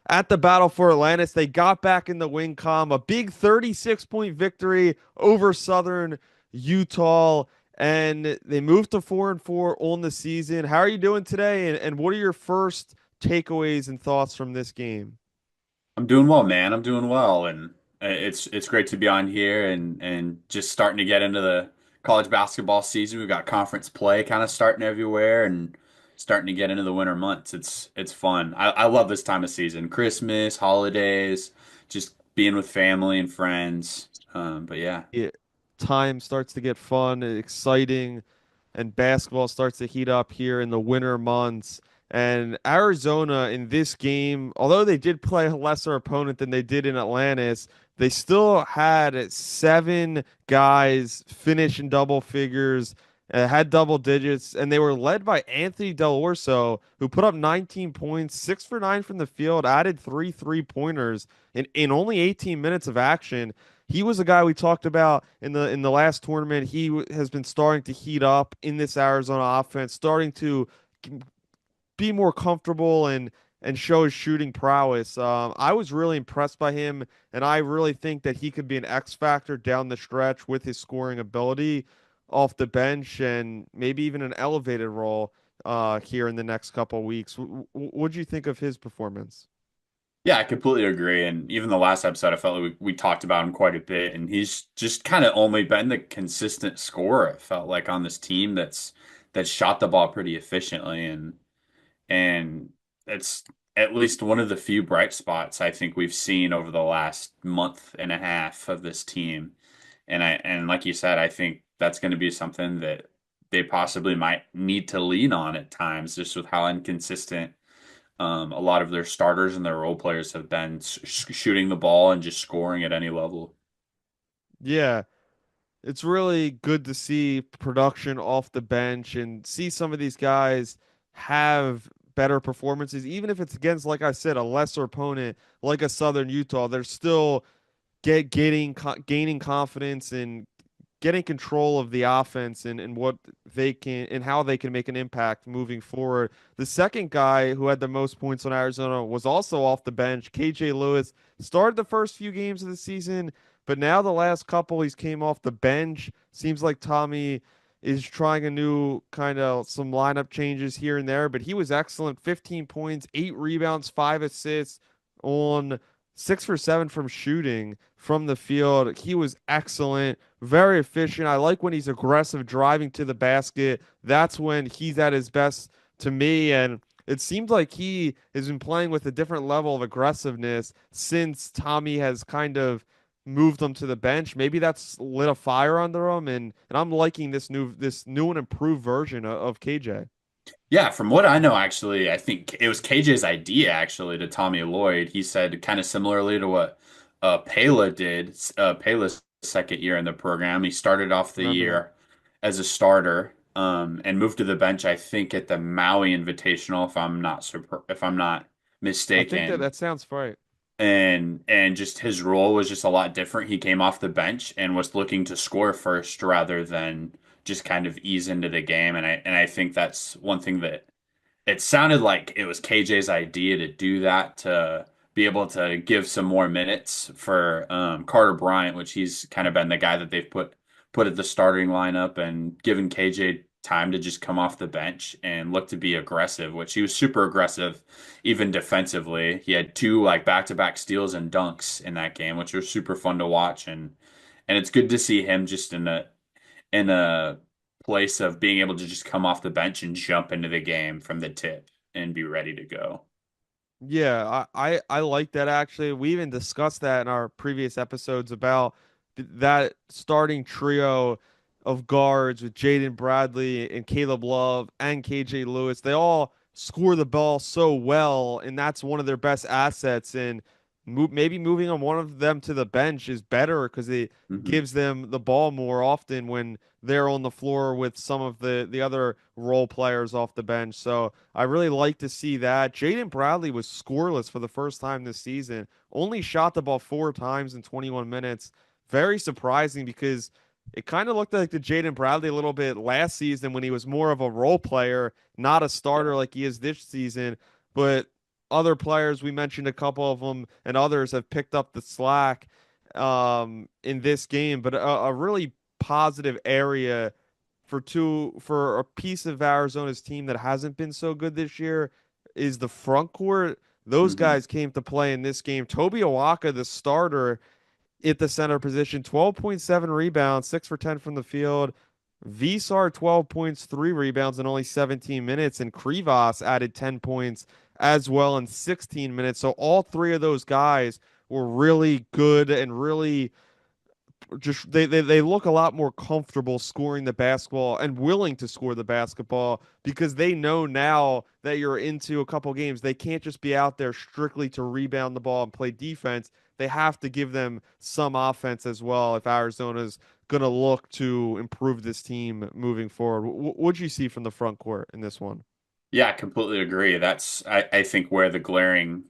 at the Battle for Atlantis. They got back in the win com, a big 36-point victory over Southern Utah, and they moved to 4-4 on the season. How are you doing today? And what are your first takeaways and thoughts from this game? I'm doing well, man. I'm doing well, and it's great to be on here and just starting to get into the college basketball season. We've got conference play kind of starting everywhere and starting to get into the winter months. It's fun. I love this time of season. Christmas, holidays, just being with family and friends. But yeah. It, time starts to get fun and exciting, and basketball starts to heat up here in the winter months. And Arizona in this game, although they did play a lesser opponent than they did in Atlantis, they still had seven guys finish in double figures, had double digits, and they were led by Anthony Del Orso, who put up 19 points, 6 for 9 from the field, added three-pointers in only 18 minutes of action. He was a guy we talked about in the last tournament. Has been starting to heat up in this Arizona offense, starting to be more comfortable and show his shooting prowess. I was really impressed by him, and I really think that he could be an X factor down the stretch with his scoring ability off the bench and maybe even an elevated role here in the next couple of weeks. What do you think of his performance? Yeah, I completely agree. And even the last episode, I felt like we talked about him quite a bit, and he's just kind of only been the consistent scorer. It felt like on this team that's shot the ball pretty efficiently, and it's at least one of the few bright spots I think we've seen over the last month and a half of this team. And like you said, I think that's going to be something that they possibly might need to lean on at times, just with how inconsistent a lot of their starters and their role players have been shooting the ball and just scoring at any level. Yeah, it's really good to see production off the bench and see some of these guys have better performances, even if it's against, like I said, a lesser opponent like a Southern Utah. They're still gaining confidence and getting control of the offense and what they can and how they can make an impact moving forward. The second guy who had the most points on Arizona was also off the bench. KJ Lewis started the first few games of the season, but now the last couple he's came off the bench. Seems like Tommy is trying a new kind of some lineup changes here and there, but he was excellent. 15 points, 8 rebounds, 5 assists on 6 for 7 from shooting from the field. He was excellent, very efficient. I like when he's aggressive driving to the basket. That's when he's at his best to me. And it seems like he has been playing with a different level of aggressiveness since Tommy has kind of moved him to the bench. Maybe that's lit a fire under him, and I'm liking this new and improved version of KJ. Yeah, from what I know, actually, I think it was KJ's idea actually to Tommy Lloyd. He said kind of similarly to what Pela did. Pela's second year in the program, he started off the Remember that? year as a starter, and moved to the bench. I think at the Maui Invitational, if I'm not I think that mistaken. that sounds right. And just his role was just a lot different. He came off the bench and was looking to score first rather than just kind of ease into the game. And I think that's one thing that it sounded like it was KJ's idea to do that to be able to give some more minutes for Carter Bryant, which he's kind of been the guy that they've put at the starting lineup and given KJ time to just come off the bench and look to be aggressive, which he was super aggressive even defensively. He had two like back-to-back steals and dunks in that game, which was super fun to watch and it's good to see him just in a place of being able to just come off the bench and jump into the game from the tip and be ready to go. Yeah, I like that actually. We even discussed that in our previous episodes about that starting trio of guards with Jaden Bradley and Caleb Love and KJ Lewis. They all score the ball so well, and that's one of their best assets. And maybe moving on one of them to the bench is better because it Hmm. gives them the ball more often when they're on the floor with some of the other role players off the bench. So I really like to see that. Jaden Bradley was scoreless for the first time this season. Only shot the ball 4 times in 21 minutes. Very surprising because it kind of looked like the Jaden Bradley a little bit last season when he was more of a role player, not a Yeah. starter like he is this season. But other players, we mentioned a couple of them, and others have picked up the slack in this game. But a really positive area for a piece of Arizona's team that hasn't been so good this year is the front court. Those Hmm. guys came to play in this game. Toby Awaka, the starter at the center position, 12.7 rebounds, 6 for 10 from the field. Visar 12 points, 3 rebounds in only 17 minutes, and Krivas added 10 points as well in 16 minutes. So all three of those guys were really good and really just they look a lot more comfortable scoring the basketball and willing to score the basketball because they know now that you're into a couple games. They can't just be out there strictly to rebound the ball and play defense. They have to give them some offense as well if Arizona's going to look to improve this team moving forward. What'd you see from the front court in this one? Yeah, I completely agree. I think where the glaring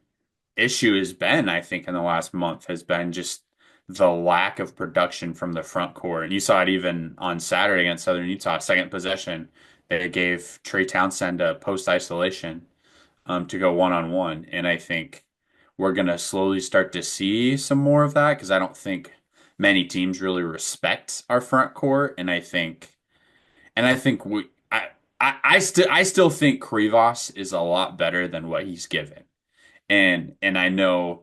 issue has been, I think, in the last month has been just the lack of production from the front court. And you saw it even on Saturday against Southern Utah, second possession. They gave Trey Townsend a post isolation to go one on one. And I think we're going to slowly start to see some more of that because I don't think many teams really respect our front court. And I think I still think Krivas is a lot better than what he's given. And I know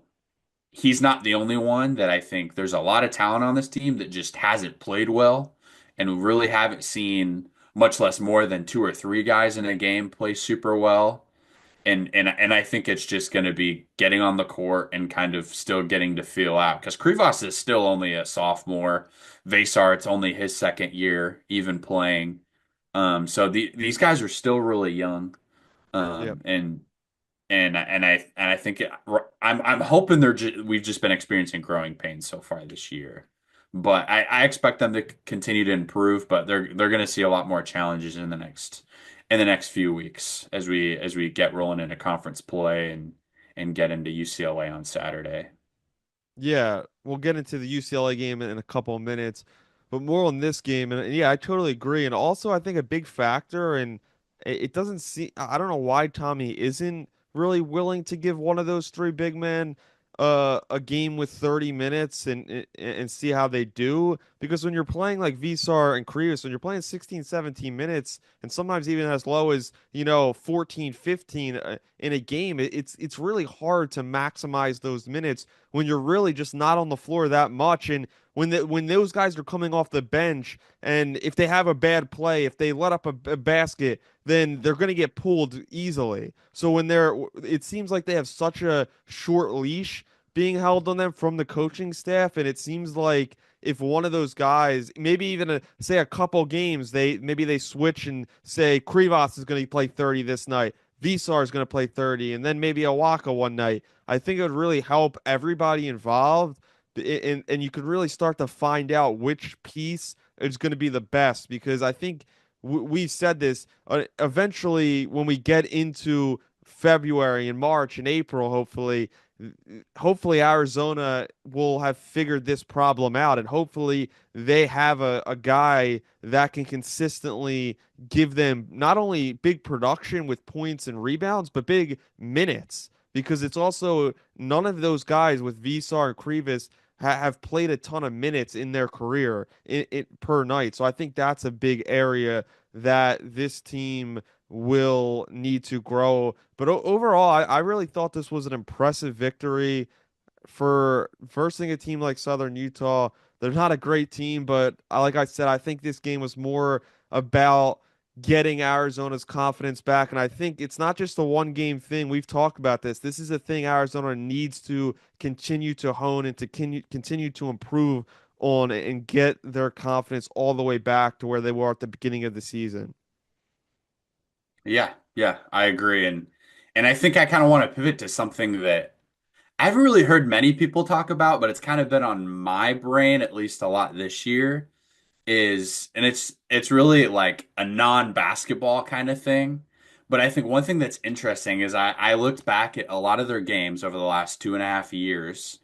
he's not the only one that I think there's a lot of talent on this team that just hasn't played well. And we really haven't seen much less more than two or three guys in a game play super well. And I think it's just going to be getting on the court and kind of still getting to feel out because Krivas is still only a sophomore. Vasar, it's only his second year even playing. So these guys are still really young. Yep. And I think I'm hoping we've just been experiencing growing pains so far this year, but I expect them to continue to improve. But they're going to see a lot more challenges in the next few weeks as we get rolling into conference play and get into UCLA on Saturday. Yeah, we'll get into the UCLA game in a couple of minutes, but more on this game. And yeah, I totally agree. And also, I think a big factor, and it doesn't see, I don't know why Tommy isn't really willing to give one of those three big men a game with 30 minutes and see how they do. Because when you're playing like Visar and Krios, when you're playing 16, 17 minutes, and sometimes even as low as, 14, 15 in a game, it's really hard to maximize those minutes when you're really just not on the floor that much. And when those guys are coming off the bench, and if they have a bad play, if they let up a basket, then they're going to get pulled easily. So it seems like they have such a short leash being held on them from the coaching staff, and it seems like if one of those guys, maybe even say a couple games, they switch and say Krivas is going to play 30 this night. Visar is going to play 30, and then maybe Awaka one night. I think it would really help everybody involved, and you could really start to find out which piece is going to be the best because I think we've said this eventually when we get into February and March and April, hopefully Arizona will have figured this problem out, and hopefully they have a guy that can consistently give them not only big production with points and rebounds, but big minutes. Because it's also none of those guys with Visar and Krivas have played a ton of minutes in their career per night. So I think that's a big area that this team will need to grow. But overall, I really thought this was an impressive victory for versing a team like Southern Utah. They're not a great team, but like I said, I think this game was more about getting Arizona's confidence back. And I think it's not just a one game thing. We've talked about this. This is a thing Arizona needs to continue to hone and to continue to improve on and get their confidence all the way back to where they were at the beginning of the season. Yeah, yeah, I agree. And I think I kind of want to pivot to something that I haven't really heard many people talk about, but it's kind of been on my brain at least a lot this year and it's really like a non-basketball kind of thing. But I think one thing that's interesting is I looked back at a lot of their games over the last 2.5 years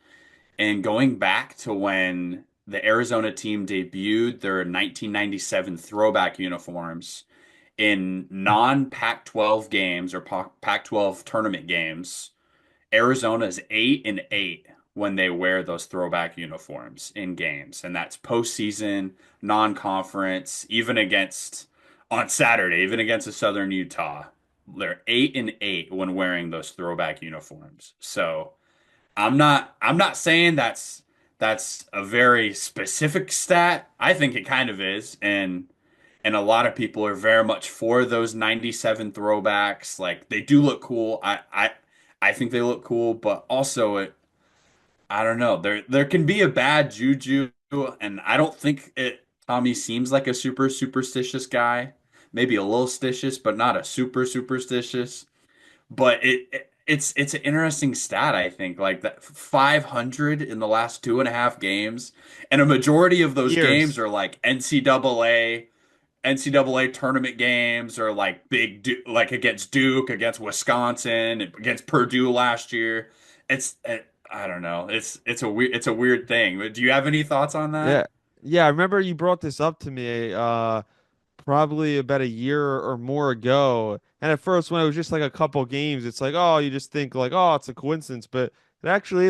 and going back to when the Arizona team debuted their 1997 throwback uniforms in non-Pac-12 games or Pac-12 tournament games. Arizona's 8-8 when they wear those throwback uniforms in games, and that's postseason, non-conference, even against on Saturday, even against the Southern Utah. They're 8-8 when wearing those throwback uniforms. So I'm not saying that's a very specific stat. I think it kind of is, and a lot of people are very much for those 97 throwbacks. Like they do look cool. I think they look cool, but also I don't know. There can be a bad juju, and I don't think it Tommy seems like a super superstitious guy. Maybe a little stitious, but not a super superstitious. But it's an interesting stat, I think. Like that 500 in the last 2.5 games, and a majority of those games Years. are like NCAA tournament games or like like against Duke, against Wisconsin, against Purdue last year. I don't know. It's a weird thing. Do you have any thoughts on Yeah. that? Yeah, I remember you brought this up to me. Probably about a year or more ago. And at first, when it was just like a couple games, it's like, oh, you just think like, oh, it's a coincidence, but it actually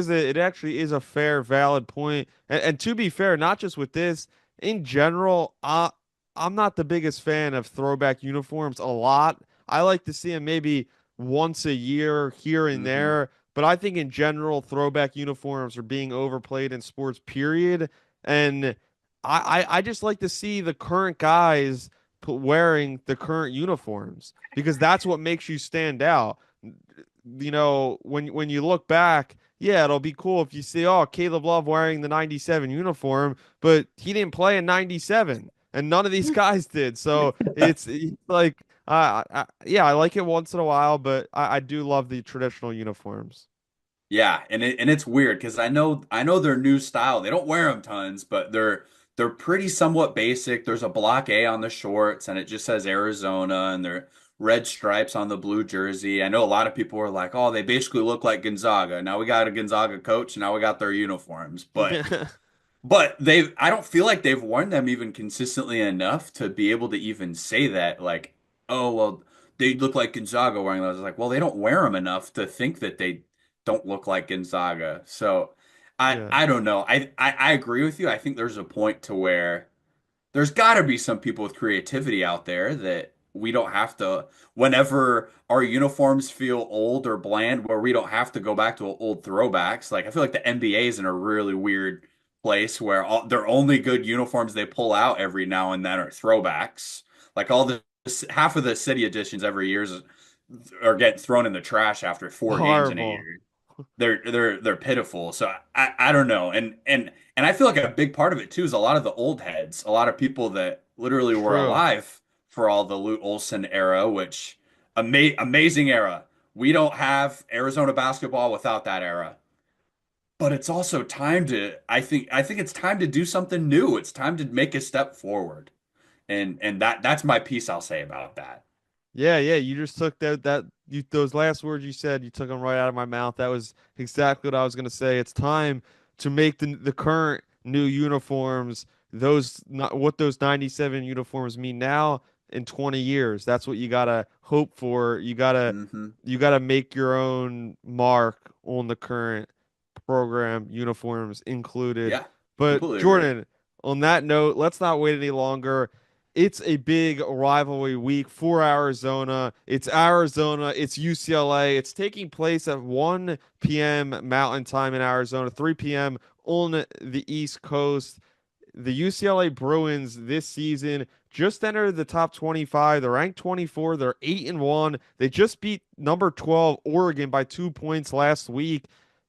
is a fair, valid point. And to be fair, not just with this, in general, I'm not the biggest fan of throwback uniforms a lot. I like to see them maybe once a year here and Hmm. there. But I think in general, throwback uniforms are being overplayed in sports, period. And I just like to see the current guys wearing the current uniforms because that's what makes you stand out. You know, when you look back, yeah, it'll be cool if you see, oh, Caleb Love wearing the 97 uniform, but he didn't play in 97 and none of these guys did. So it's like yeah, I like it once in a while, but I do love the traditional uniforms. Yeah, and it's weird because I know their new style. They don't wear them tons, but they're pretty somewhat basic. There's a block A on the shorts, and it just says Arizona, and they're red stripes on the blue jersey. I know a lot of people were like, "Oh, they basically look like Gonzaga." Now we got a Gonzaga coach, and now we got their uniforms, but I don't feel like they've worn them even consistently enough to be able to even say that, like, oh, well, they look like Gonzaga wearing those. Like, well, they don't wear them enough to think that they don't look like Gonzaga. So I Yeah. I don't know. I agree with you. I think there's a point to where there's got to be some people with creativity out there that we don't have to, whenever our uniforms feel old or bland, where we don't have to go back to old throwbacks. Like I feel like the NBA is in a really weird place where their only good uniforms they pull out every now and then are throwbacks. Like all the half of the city editions every year are getting thrown in the trash after 4 games in a Horrible. year. They're pitiful. So I don't know. And I feel like a big part of it too is a lot of the old heads, a lot of people that literally were True. alive for all the Lute Olson era, which amazing era. We don't have Arizona basketball without that era. But it's also time to I think it's time to do something new. It's time to make a step forward. And that's my piece I'll say about that. Yeah, yeah, you just took those last words you said, you took them right out of my mouth. That was exactly what I was gonna say. It's time to make the current new uniforms those not what those 97 uniforms mean now in 20 years. That's what you gotta hope for. Hmm. You gotta make your own mark on the current program, uniforms included. Yeah, But completely agree. Jordan, on that note, let's not wait any longer. It's a big rivalry week for Arizona. It's Arizona, it's UCLA. It's taking place at 1 p.m. Mountain Time in Arizona, 3 p.m. on the East Coast. The UCLA Bruins this season just entered the top 25. They're ranked 24. They're 8-1. They just beat number 12 Oregon by 2 points last week.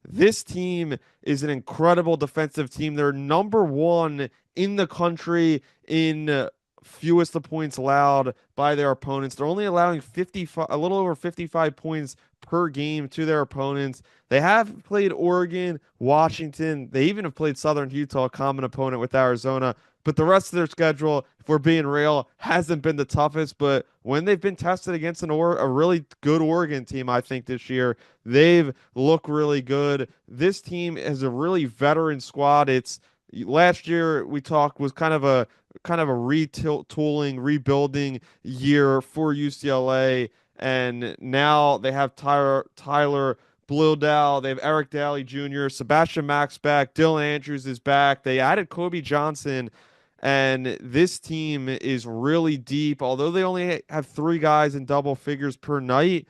This team is an incredible defensive team. They're number one in the country in fewest of points allowed by their opponents. They're only allowing 55, a little over 55 points per game to their opponents. They have played Oregon, Washington. They even have played Southern Utah, a common opponent with Arizona. But the rest of their schedule, if we're being real, hasn't been the toughest. But when they've been tested against a really good Oregon team, I think this year, they've looked really good. This team is a really veteran squad. It's last year we talked was kind of a retooling, rebuilding year for UCLA, and now they have Tyler Blildell. They have Eric Daly Jr., Sebastian Max back, Dylan Andrews is back. They added Kobe Johnson, and this team is really deep. Although they only have three guys in double figures per night,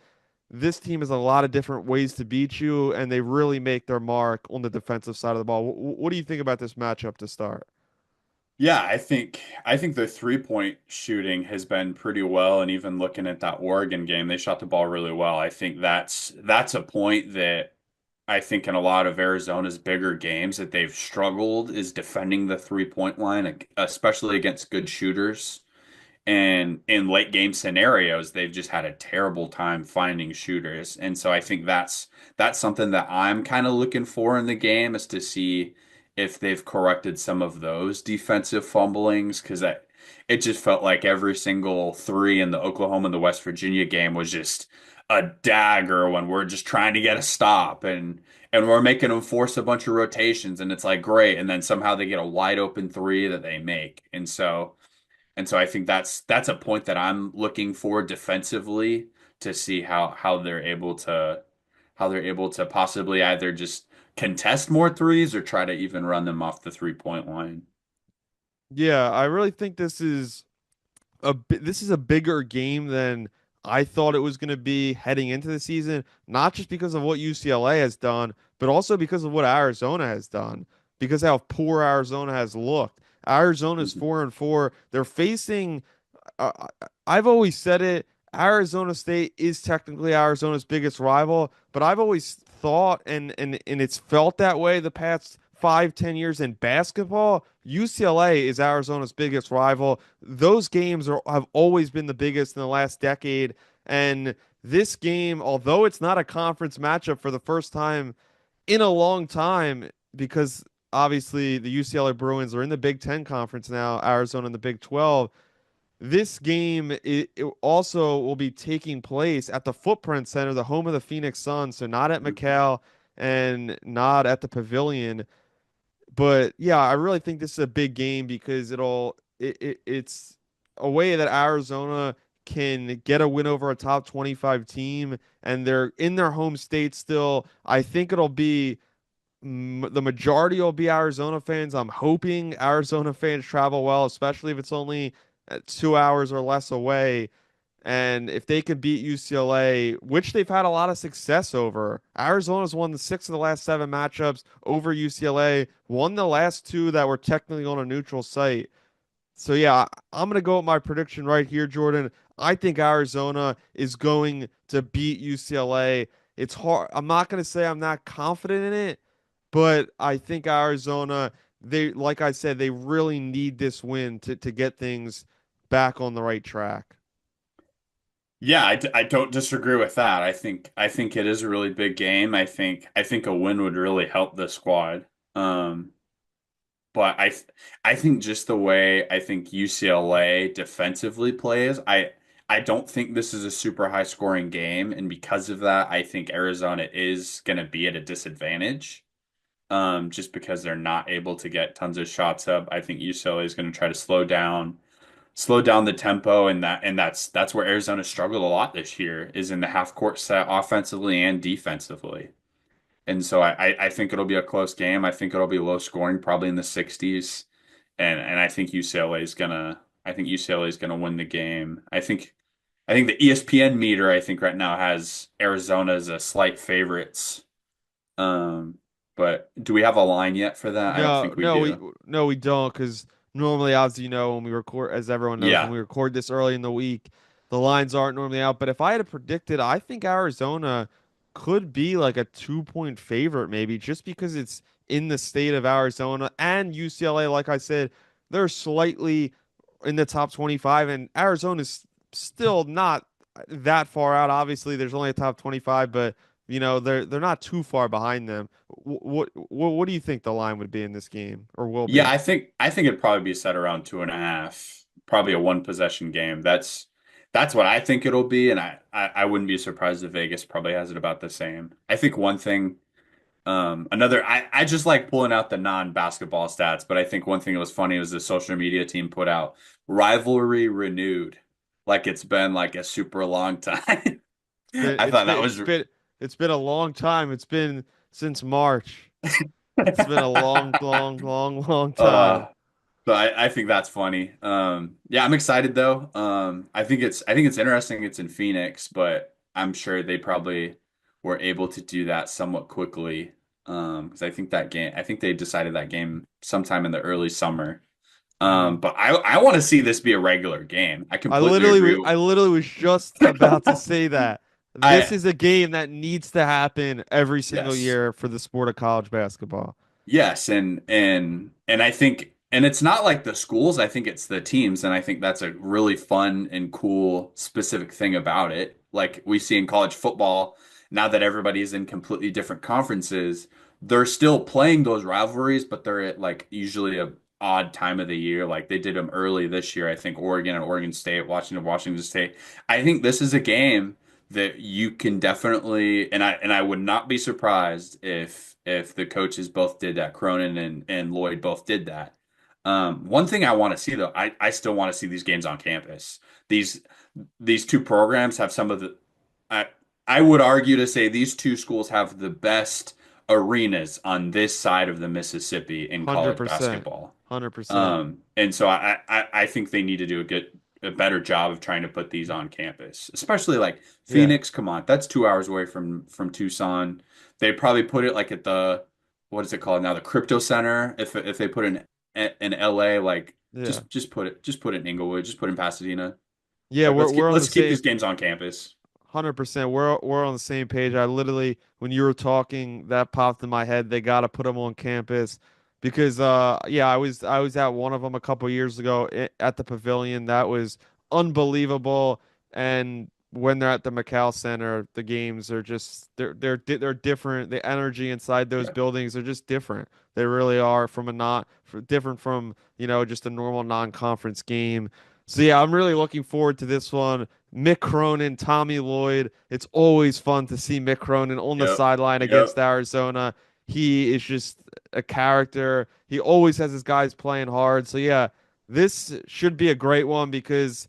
this team has a lot of different ways to beat you, and they really make their mark on the defensive side of the ball. What do you think about this matchup to start? Yeah, I think the 3-point shooting has been pretty well, and even looking at that Oregon game, they shot the ball really well. I think that's a point that I think in a lot of Arizona's bigger games that they've struggled is defending the 3-point line, especially against good shooters. And in late game scenarios, they've just had a terrible time finding shooters. And so I think that's something that I'm kind of looking for in the game is to see if they've corrected some of those defensive fumblings because it just felt like every single three in the Oklahoma and the West Virginia game was just a dagger when we're just trying to get a stop and we're making them force a bunch of rotations and it's like great and then somehow they get a wide open three that they make. And so I think that's a point that I'm looking for defensively to see how they're able to possibly either just contest more threes or try to even run them off the 3-point line. Yeah, I really think this is a bigger game than I thought it was going to be heading into the season, not just because of what UCLA has done, but also because of what Arizona has done, because how poor Arizona has looked. Arizona's Mhm. 4-4. They're facing I've always said it. Arizona State is technically Arizona's biggest rival, but I've always thought, and it's felt that way the past 5, 10 years in basketball. UCLA is Arizona's biggest rival. Those games have always been the biggest in the last decade, and this game, although it's not a conference matchup for the first time in a long time, because obviously the UCLA Bruins are in the Big Ten conference now, Arizona in the Big 12. This game it also will be taking place at the Footprint Center, the home of the Phoenix Suns, so not at McCall and not at the Pavilion. But yeah, I really think this is a big game because it's a way that Arizona can get a win over a top 25 team, and they're in their home state still. I think it'll be the majority will be Arizona fans. I'm hoping Arizona fans travel well, especially if it's only 2 hours or less away. And if they can beat UCLA, which they've had a lot of success over, Arizona's won the 6 of the last 7 matchups over UCLA, won the last two that were technically on a neutral site. So yeah, I'm gonna go with my prediction right here, Jordan. I think Arizona is going to beat UCLA. It's hard. I'm not gonna say I'm not confident in it, but I think Arizona, they like I said, they really need this win to get things back on the right track. Yeah, I don't disagree with that. I think it is a really big game. I think a win would really help the squad. Um, But I think just the way I think UCLA defensively plays, I don't think this is a super high scoring game, and because of that, I think Arizona is going to be at a disadvantage. Just because they're not able to get tons of shots up. I think UCLA is going to try to slow down the tempo, and that's where Arizona struggled a lot this year, is in the half court set offensively and defensively. And so I think it'll be a close game. I think it'll be low scoring, probably in the 60s. And I think UCLA is gonna win the game. I think the ESPN meter, I think right now has Arizona as a slight favorites. Um, but do we have a line yet for that? I don't No, think we no, we do. no, we don't, because normally, as you know, when we record, as everyone knows, when Yeah. we record this early in the week, the lines aren't normally out. But if I had to predict it, I think Arizona could be like a 2 point favorite, maybe, just because it's in the state of Arizona and UCLA. Like I said, they're slightly in the top 25, and Arizona's still not that far out. Obviously, there's only a top 25, but they're not too far behind them. What do you think the line would be in this game or will Yeah, be? I think it'd probably be set around 2.5, probably a one possession game. That's what I think it'll be, and I wouldn't be surprised if Vegas probably has it about the same. I think one thing, another I just like pulling out the non-basketball stats, but I think one thing that was funny was the social media team put out rivalry renewed, like it's been like a super long time. Been I it's thought been that it's was been It's been a long time. It's been since March. It's been a long, long, long, long time. Uh, So I think that's funny. Yeah, I'm excited though. I think it's interesting. It's in Phoenix, but I'm sure they probably were able to do that somewhat quickly. Because I think they decided that game sometime in the early summer. Mhm. But I want to see this be a regular game. I completely agree. I literally was just about to say that. This I is a game that needs to happen every single Yes. year for the sport of college basketball. Yes, and I think and it's not like the schools, I think it's the teams, and I think that's a really fun and cool specific thing about it. Like we see in college football, now that everybody's in completely different conferences, they're still playing those rivalries, but they're at like usually a odd time of the year. Like they did them early this year, I think Oregon and Oregon State, Washington State. I think this is a game that you can definitely and I would not be surprised if the coaches both did that. Cronin and Lloyd both did that. One thing I want to see though, I still want to see these games on campus. These these two programs have some of the I I would argue to say these two schools have the best arenas on this side of the Mississippi in college 100%. basketball. 100%. And so I think they need to do a better job of trying to put these on campus, especially like Yeah. Phoenix. Come on, that's 2 hours away from Tucson. They probably put it like at the what is it called now, the Crypto Center. If they put in LA, like Yeah. just put it in Inglewood, just put it in Pasadena. Yeah, Like we're on the let's keep same these games on campus. 100%. We're on the same page. I literally, when you were talking, that popped in my head. They got to put them on campus because, yeah, I was at one of them a couple years ago at the Pavilion. That was unbelievable. And when they're at the McCall Center, the games are just they're different. The energy inside those Yeah. buildings are just different. They really are from a not different from just a normal non-conference game. So yeah, I'm really looking forward to this one. Mick Cronin, Tommy Lloyd. It's always fun to see Mick Cronin on the Yep. sideline against Yep. Arizona. He is just a character. He always has his guys playing hard. So yeah, this should be a great one because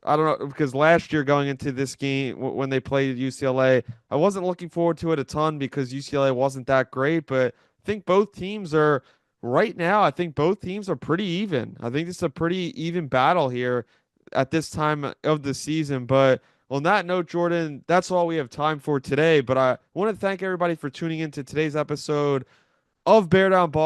I don't know because last year going into this game when they played UCLA, I wasn't looking forward to it a ton because UCLA wasn't that great, but I think both teams are right now, I think both teams are pretty even. I think it's a pretty even battle here at this time of the season, but on that note, Jordan, that's all we have time for today, but I want to thank everybody for tuning into today's episode of Bear Down Ball.